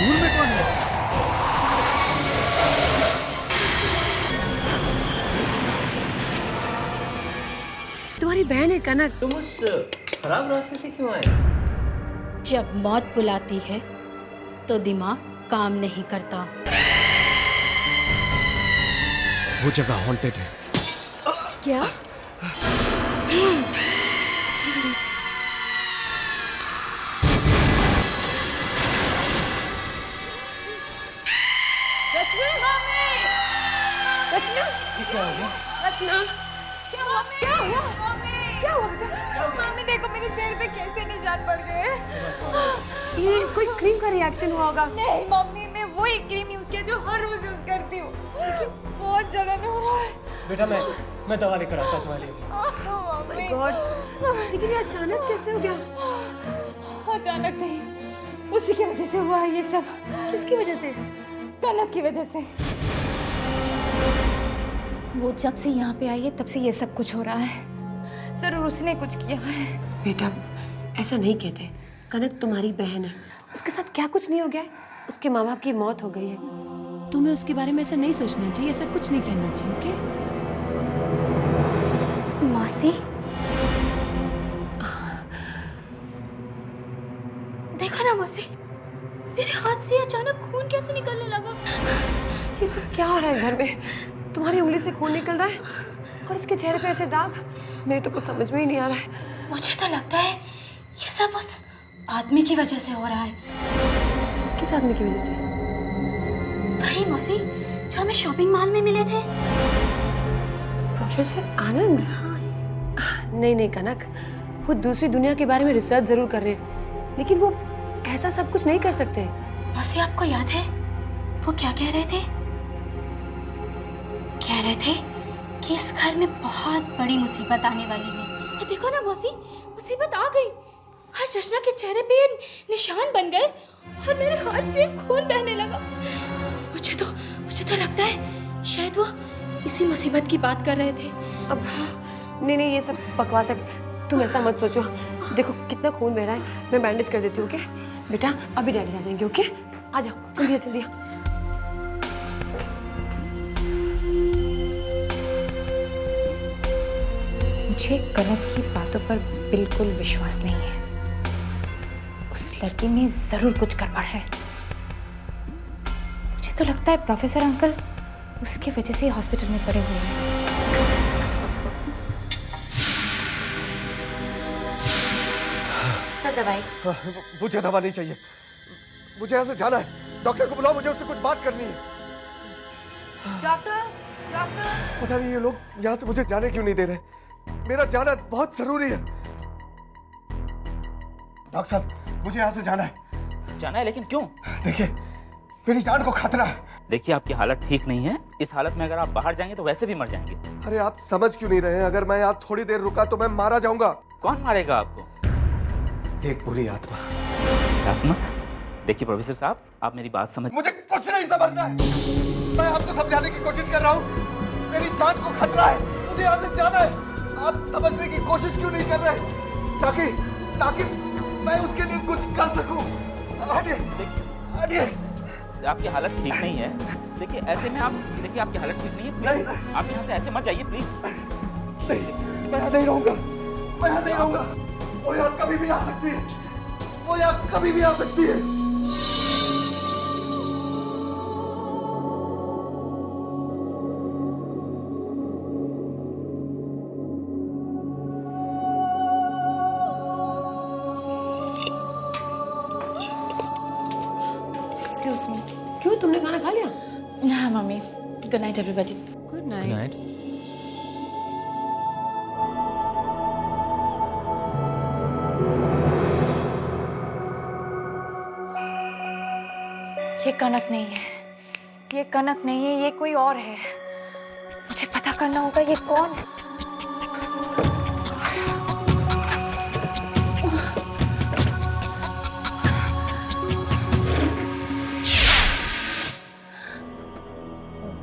दूर में कौन है? तुम्हारी बहन है कनक। तुम उस खराब रास्ते से क्यों आए? जब मौत बुलाती है तो दिमाग काम नहीं करता। वो जगह हॉन्टेड है। क्या? रचना, क्या हो गया? रचना, क्या हुआ? क्या हुआ? क्या हुआ बेटा? मम्मी देखो मेरे चेहरे पे कैसे निशान पड़ गए। ये कोई क्रीम का रिएक्शन हुआ होगा। नहीं मम्मी, मैं वही क्रीम यूज किया जो हर रोज यूज करती हूँ। बहुत जलन हो रहा है। बेटा मैं दवा लेकर आता हूँ तुम्हारे लिए। मम्मी गॉड, लेकिन ये अचानक कैसे हो गया? अचानक नहीं, उसी की वजह से हुआ है ये सब। किसकी वजह से? कनक की वजह से। वो जब से यहाँ पे आई है तब से ये सब कुछ हो रहा है। जरूर उसने कुछ किया है। बेटा ऐसा नहीं कहते, कनक तुम्हारी बहन है, उसके साथ क्या कुछ नहीं हो गया है? उसके माँ बाप की मौत हो गई है। तुम्हें उसके बारे में ऐसा नहीं सोचना चाहिए, ऐसा कुछ नहीं कहना चाहिए। ओके मौसी, देखो ना मौसी, मेरे हाथ से अचानक खून कैसे निकलने लगा। ये सब क्या हो रहा है घर में? तुम्हारी उंगली से खून निकल रहा है और इसके चेहरे पे ऐसे दाग। मेरी तो कुछ समझ में ही नहीं आ रहा है। मुझे तो लगता है ये सब उस आदमी की वजह से हो रहा है। किस आदमी की वजह से? वही मौसी जो हमें शॉपिंग मॉल में मिले थे। प्रोफेसर आनंद? नहीं नहीं कनक, वो दूसरी दुनिया के बारे में रिसर्च जरूर कर रहे हैं, लेकिन वो ऐसा सब कुछ नहीं कर सकते। मौसी आपको याद है वो क्या कह रहे थे? कह रहे थे कि इस घर में बहुत बड़ी मुसीबत आने वाली है। ये देखो ना मौसी, मुसीबत आ गई। आज रचना के चेहरे पे ये निशान बन गए और मेरे हाथ से खून बहने लगा। मुझे तो लगता है शायद वो इसी मुसीबत की बात कर रहे थे। अब नहीं नहीं, ये सब बकवास है, तुम ऐसा मत सोचो। देखो कितना खून बह रहा है, मैं बैंडेज कर देती हूँ। ओके बेटा, अभी डैडी आ जाएंगे। ओके आ जाओ, जल्दी जल्दी। मुझे कनक की बातों पर बिल्कुल विश्वास नहीं है। उस लड़की में जरूर कुछ गड़बड़ है। मुझे तो लगता है प्रोफेसर अंकल उसकी वजह से हॉस्पिटल में पड़े हुए हैं। सर दवाई। मुझे दवा नहीं चाहिए, मुझे यहाँ से जाना है। डॉक्टर को बुलाओ, मुझे उससे कुछ बात करनी है। Doctor, doctor. पता नहीं ये लोग यहाँ से मुझे जाने क्यों नहीं दे रहे। मेरा जाना बहुत जरूरी है। डॉक्टर साहब, मुझे यहाँ से जाना है। जाना है, लेकिन क्यों? देखिए, मेरी जान को खतरा है। देखिए आपकी हालत ठीक नहीं है। इस हालत में अगर आप बाहर जाएंगे तो वैसे भी मर जाएंगे। अरे आप समझ क्यों नहीं रहे हैं? अगर मैं यहाँ थोड़ी देर रुका तो मैं मारा जाऊंगा। कौन मारेगा आपको? एक बुरी आत्मा। आत्मा? देखिए प्रोफेसर साहब, आप मेरी बात समझ। मुझे कुछ नहीं समझना है। मैं आपको समझाने की कोशिश कर रहा हूँ। मेरी जान को खतरा है, मुझे यहाँ से जाना है। आप समझने की कोशिश क्यों नहीं कर रहे? ताकि मैं उसके लिए कुछ कर सकूं। हटिए। आपकी हालत ठीक नहीं है। देखिए ऐसे में आप, देखिए आपकी हालत ठीक नहीं है। प्लीज आप यहाँ से ऐसे मत जाइए प्लीज। नहीं, मैं यहाँ नहीं रहूंगा। मैं यहाँ नहीं रहूंगा। वो यहाँ कभी भी आ सकती है। वो यहाँ कभी भी आ सकती है। Excuse me. क्यों, तुमने खाना खा लिया? हाँ mummy. Good night everybody. Good night. ये कनक नहीं है, ये कनक नहीं है, ये कोई और है। मुझे पता करना होगा ये कौन है।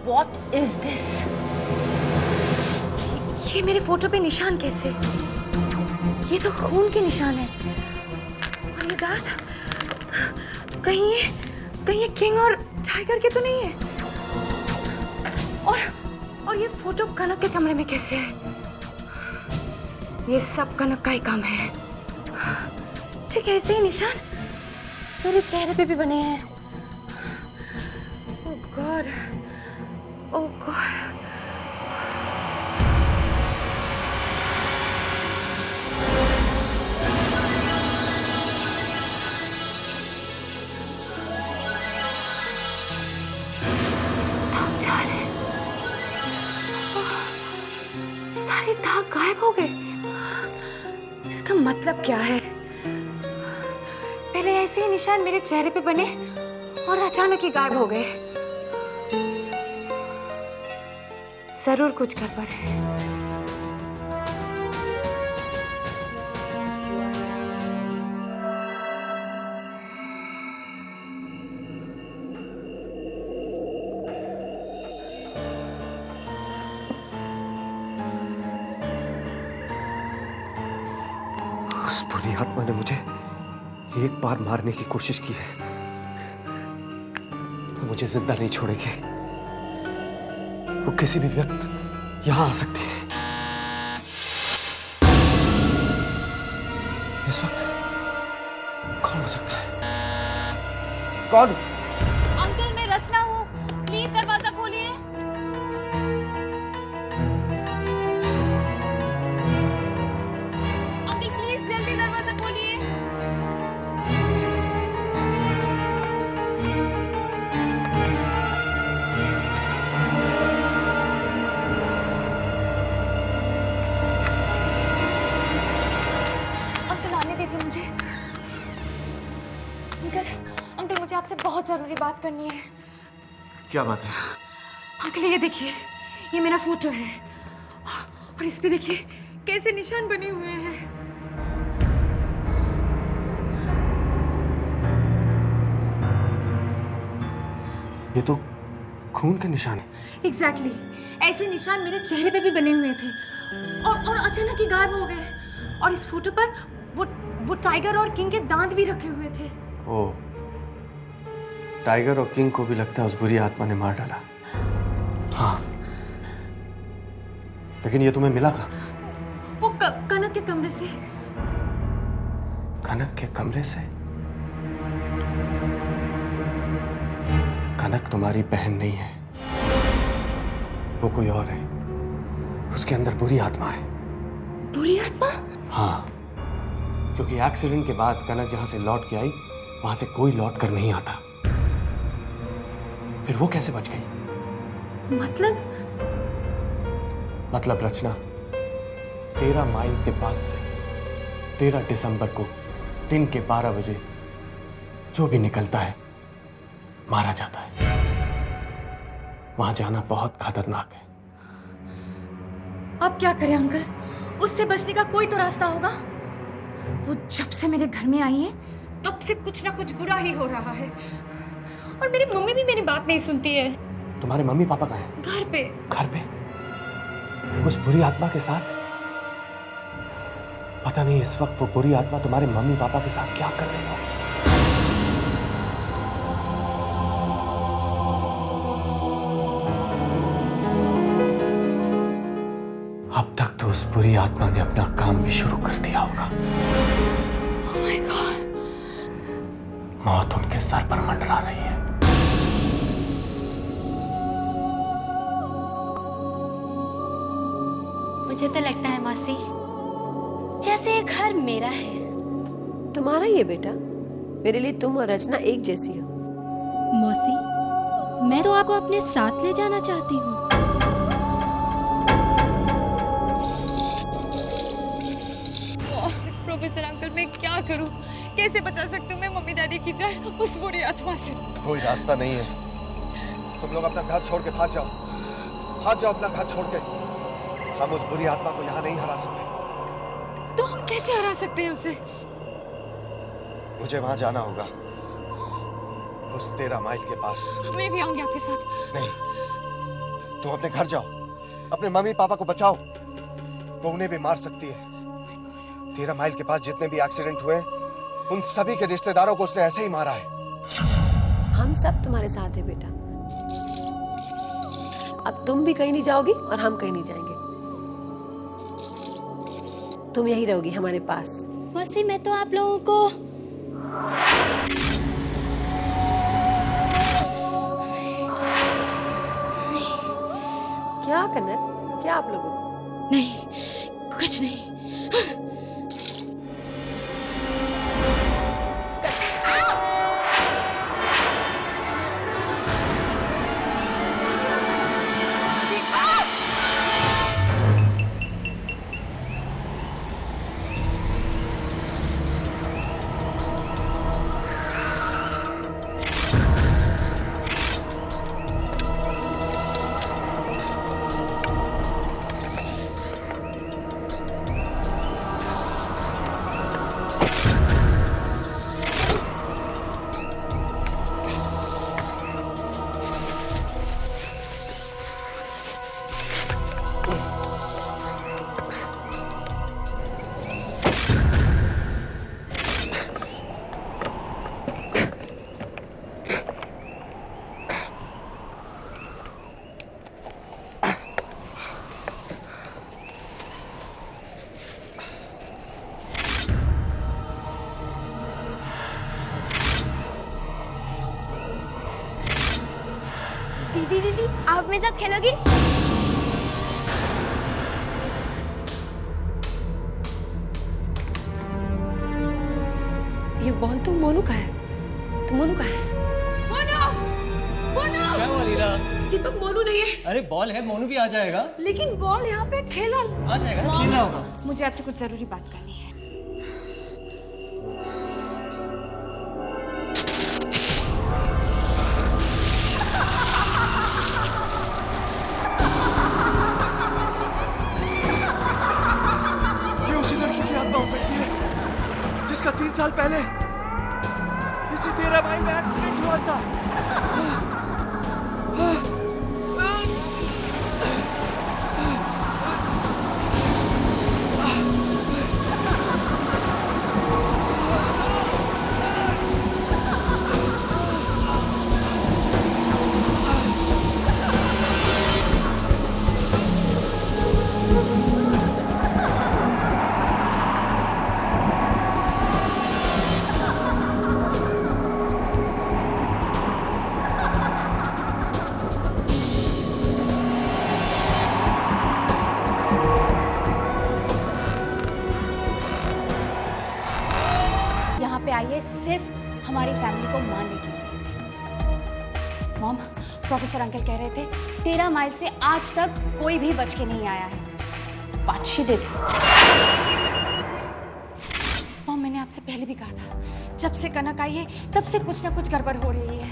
What is this? ये मेरे फोटो पे निशान कैसे? ये तो खून के निशान है। और ये दांत कहीं कहीं ये किंग और टाइगर के तो नहीं है? और ये फोटो कनक के कमरे में कैसे है? ये सब कनक का ही काम है। ठीक है, ऐसे ही निशान मेरे चेहरे पे भी बने हैं। ओह गॉड, ओह गॉड। सारे दाग गायब हो गए। इसका मतलब क्या है? पहले ऐसे ही निशान मेरे चेहरे पे बने और अचानक ही गायब हो गए। जरूर कुछ गड़बड़ है। उस बुरी आत्मा ने मुझे एक बार मारने की कोशिश की है, वो मुझे जिंदा नहीं छोड़ेगी। वो किसी भी वक्त यहां आ सकती है। इस वक्त कौन हो सकता है? कौन? अंकल, मैं रचना हूँ, प्लीज दरवाजा खोलिए। अंकल प्लीज जल्दी दरवाजा खोलिए। अंकल आने दीजिए मुझे। अंकल मुझे आपसे बहुत जरूरी बात करनी है। क्या बात है? अंकल ये देखिए, ये मेरा फोटो है और इस पे देखिए कैसे निशान बने हुए हैं। ये तो खून के निशान है। एग्जैक्टली, ऐसे निशान मेरे चेहरे पे भी बने हुए थे और अचानक ही गायब हो गए। और इस फोटो पर वो टाइगर और किंग के दांत भी रखे हुए थे। ओ, टाइगर और किंग को भी लगता है उस बुरी आत्मा ने मार डाला। हाँ, लेकिन ये तुम्हें मिला कहाँ? वो कनक के कमरे से। कनक के कमरे से? कनक तुम्हारी बहन नहीं है, वो कोई और है। उसके अंदर बुरी आत्मा है। बुरी आत्मा? हाँ, क्योंकि एक्सीडेंट के बाद कनक जहां से लौट के आई वहां से कोई लौट कर नहीं आता। फिर वो कैसे बच गई? मतलब रचना, 13 माइल के पास से 13 दिसंबर को दिन के 12 बजे जो भी निकलता है मारा जाता है। वहां जाना बहुत खतरनाक है। अब क्या करें अंकल? उससे बचने का कोई तो रास्ता होगा। वो जब से मेरे घर में आई है तब से कुछ ना कुछ बुरा ही हो रहा है और मेरी मम्मी भी मेरी बात नहीं सुनती है। तुम्हारे मम्मी पापा कहाँ हैं? घर पे। घर पे? उस बुरी आत्मा के साथ? पता नहीं इस वक्त वो बुरी आत्मा तुम्हारे मम्मी पापा के साथ क्या कर रही होगी। अब तक तो उस बुरी आत्मा ने अपना काम भी शुरू कर दिया होगा। Oh my God! मौत उनके सर पर मंडरा रही है। मुझे तो लगता है मौसी, जैसे ये घर मेरा है। तुम्हारा ही है बेटा। मेरे लिए तुम और रचना एक जैसी हो। मौसी, मैं तो आपको अपने साथ ले जाना चाहती हूँ। प्रोफेसर अंकल, मैं क्या करूं? कैसे बचा सकती हूँ मैं मम्मी डैडी की जान उस बुरी आत्मा से? कोई रास्ता नहीं है। तुम लोग अपना घर छोड़ के भाग जाओ। भाग जाओ अपना घर छोड़ के। हम उस बुरी आत्मा को यहाँ नहीं हरा सकते। तो हम कैसे हरा सकते हैं उसे? मुझे वहां जाना होगा, उस 13 माइल के पास। मैं भी आऊंगी आपके साथ। नहीं, तुम अपने घर जाओ, अपने मम्मी पापा को बचाओ। वो उन्हें भी मार सकती है। 13 माइल के पास जितने भी एक्सीडेंट हुए उन सभी के रिश्तेदारों को उसने ऐसे ही मारा है। हम हम सब तुम्हारे साथ हैं बेटा। अब तुम भी कहीं नहीं जाओगी और हम कहीं नहीं जाएंगे। तुम यही रहोगी हमारे पास। मौसी मैं तो आप लोगों को क्या कनक, क्या आप लोगों को? नहीं, कुछ नहीं। दीदी दीदी आप मेरे साथ खेलोगी? ये बॉल तो मोनू का है। तो मोनू का है। मोनू! मोनू! क्या हुआ लीला? दीपक मोनू नहीं है। अरे बॉल है, मोनू भी आ जाएगा। लेकिन बॉल यहाँ पे खेला। आ जाएगा ना, खेलना होगा। मुझे आपसे कुछ जरूरी बात करनी है। ये उसी लड़की की आत्मा हो सकती है जिसका 3 साल पहले इसी 13 मई में एक्सीडेंट हुआ था। यहाँ पे आई है सिर्फ हमारी फैमिली को मारने के लिए। मॉम, प्रोफेसर अंकल कह रहे थे 13 माइल से आज तक कोई भी बच के नहीं आया है। But she did. मॉम, मैंने आपसे पहले भी कहा था, जब से कनक आई है तब से कुछ ना कुछ गड़बड़ हो रही है।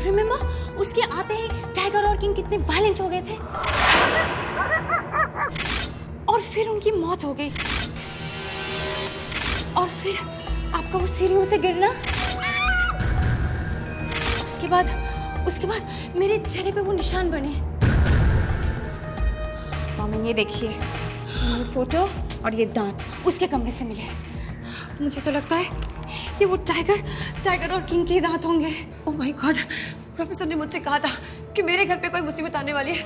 रिमेम्बर, उसके आते ही टाइगर और किंग कितने वायलेंट हो गए थे और फिर उनकी मौत हो गई। और फिर आपका वो सीढ़ियों से गिरना, उसके बाद मेरे चेहरे पे वो निशान बने। मामा ये देखिए, ये फोटो और ये दांत उसके कमरे से मिले। मुझे तो लगता है कि वो टाइगर और किंग के दांत होंगे। ओह माय गॉड, प्रोफेसर ने मुझसे कहा था कि मेरे घर पे कोई मुसीबत आने वाली है।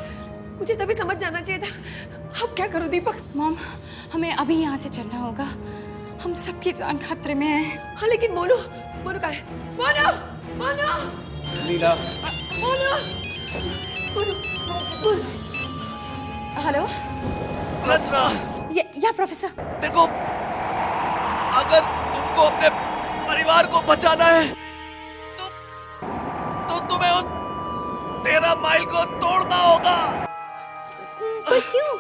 मुझे तभी समझ जाना चाहिए था। अब क्या करूं दीपक? मॉम, हमें अभी यहाँ से चलना होगा। हम सबकी जान खतरे में है। हाँ लेकिन मोनू कहाँ है? मोनू! लीला, मोनू! हेलो, रचना, या प्रोफेसर। देखो, अगर तुमको अपने परिवार को बचाना है तो तुम्हें उस 13 माइल को तोड़ना होगा। पर क्यों?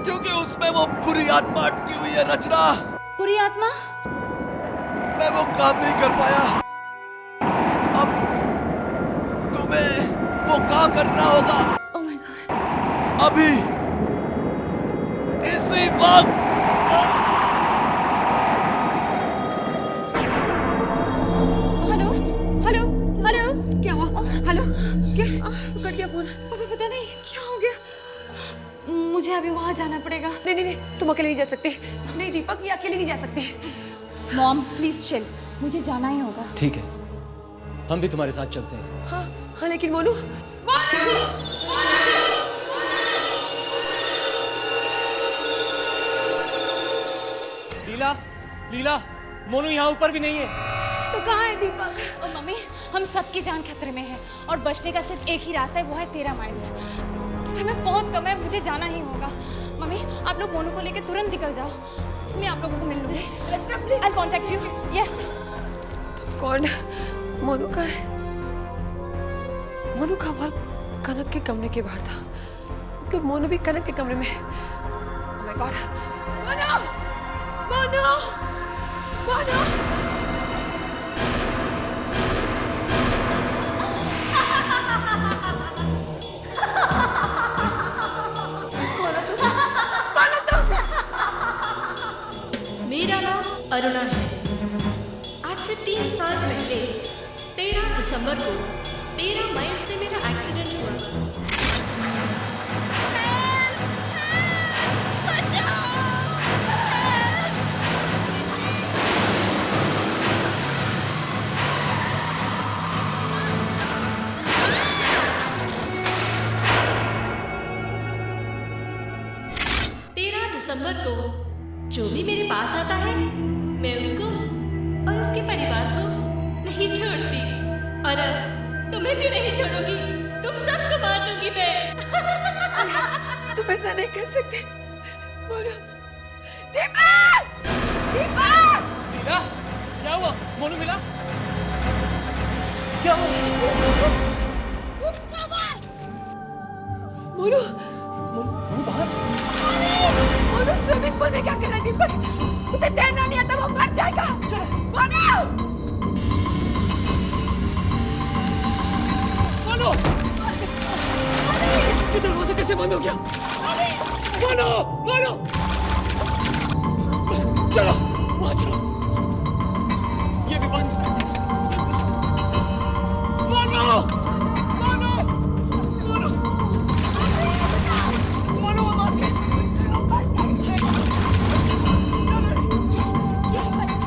क्योंकि उसमें वो बुरी आत्मा अटकी हुई है रचना। बुरी आत्मा? मैं वो काम नहीं कर पाया। अब तुम्हें वो काम करना होगा। Oh my God. अभी इसी वक्त। हेलो। क्या हुआ? हेलो? क्या? तू कट गया फोन? अभी पता नहीं क्या हो गया। मुझे अभी वहां जाना पड़ेगा। नहीं, तुम अकेले नहीं जा सकते। नहीं दीपक, ये अकेले नहीं जा सकते। Mom please chill. मुझे जाना ही होगा। ठीक है, हम भी तुम्हारे साथ चलते हैं। हाँ हाँ, लेकिन मोनू लीला, लीला, मोनू यहाँ ऊपर भी नहीं है। तो कहाँ है दीपक? और मम्मी, हम सबकी जान खतरे में है और बचने का सिर्फ एक ही रास्ता है, वो है 13 माइल्स। समय बहुत कम है, मुझे जाना ही होगा। मम्मी, आप लोग मोनू को लेकर तुरंत निकल जाओ, मैं आप लोगों को मिल लूंगी। I'll contact you. Yeah. कौन? मोनू का है? मोनू का बाल कनक के कमरे के बाहर था, मतलब मोनू भी कनक के कमरे में। Oh my God! Monu! Monu! Monu! मेरा नाम अरुणा है। आज से 3 साल पहले 13 दिसंबर को 13 माइल्स में मेरा एक्सीडेंट हुआ। दिसंबर को जो भी मेरे पास आता है, मैं उसको और उसके परिवार को नहीं छोड़ती, और अब तुम्हें भी नहीं छोड़ूंगी। तुम सबको मार दूंगी मैं। तुम ऐसा नहीं कर सकते। मोनू! दीपक! दीपक! लीला, क्या हुआ? मोनू मिला? क्या हुआ? मोनू! मोनू बाहर? मोनू स्विमिंग पूल में क्या कर रहा है दीपक? उसे तैरना नहीं आता, वो मर जाएगा। मोनू! मोनू! ये दरवाजा कैसे बंद हो गया? मोनू! मोनू! चलो, वहाँ चलो। ये भी बंद। मोनू! मोनू! मोनू! मोनू, वो बात है।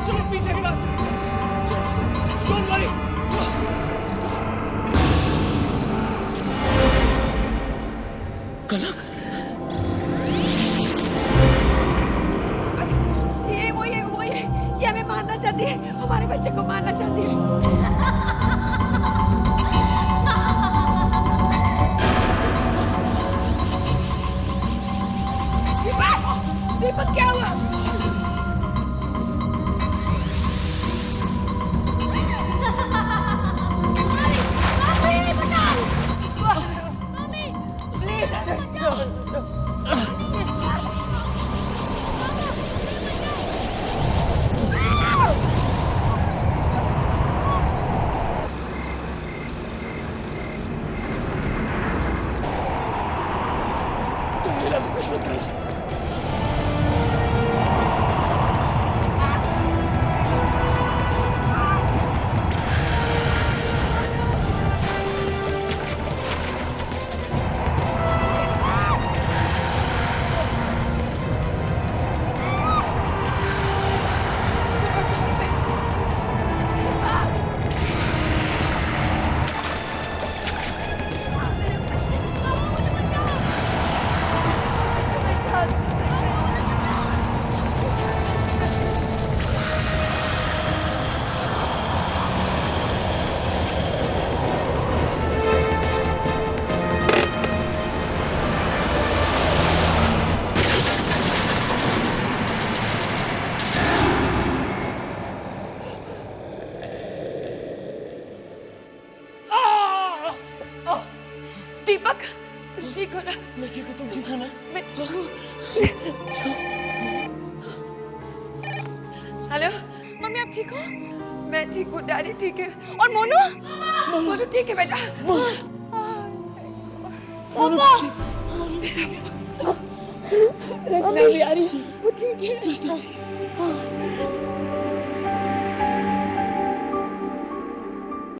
चलो पीछे के रास्ते से चलते हैं। चलो, डोंट वरी। कनक, ये हमें मारना चाहती है, हमारे बच्चे को मारना चाहती है। दीपक! दीपक, क्या हुआ? तुम लीला को कुछ मत करना। दीपक, तुम ठीक हो ना? मैं ठीक हूँ, तुम ठीक हो ना? मैं ठीक हूँ। हेलो मम्मी, आप ठीक हो? मैं ठीक हूँ, डैडी ठीक है, और मोनू? मोनू ठीक है बेटा। रचना भी आ रही है, वो ठीक है।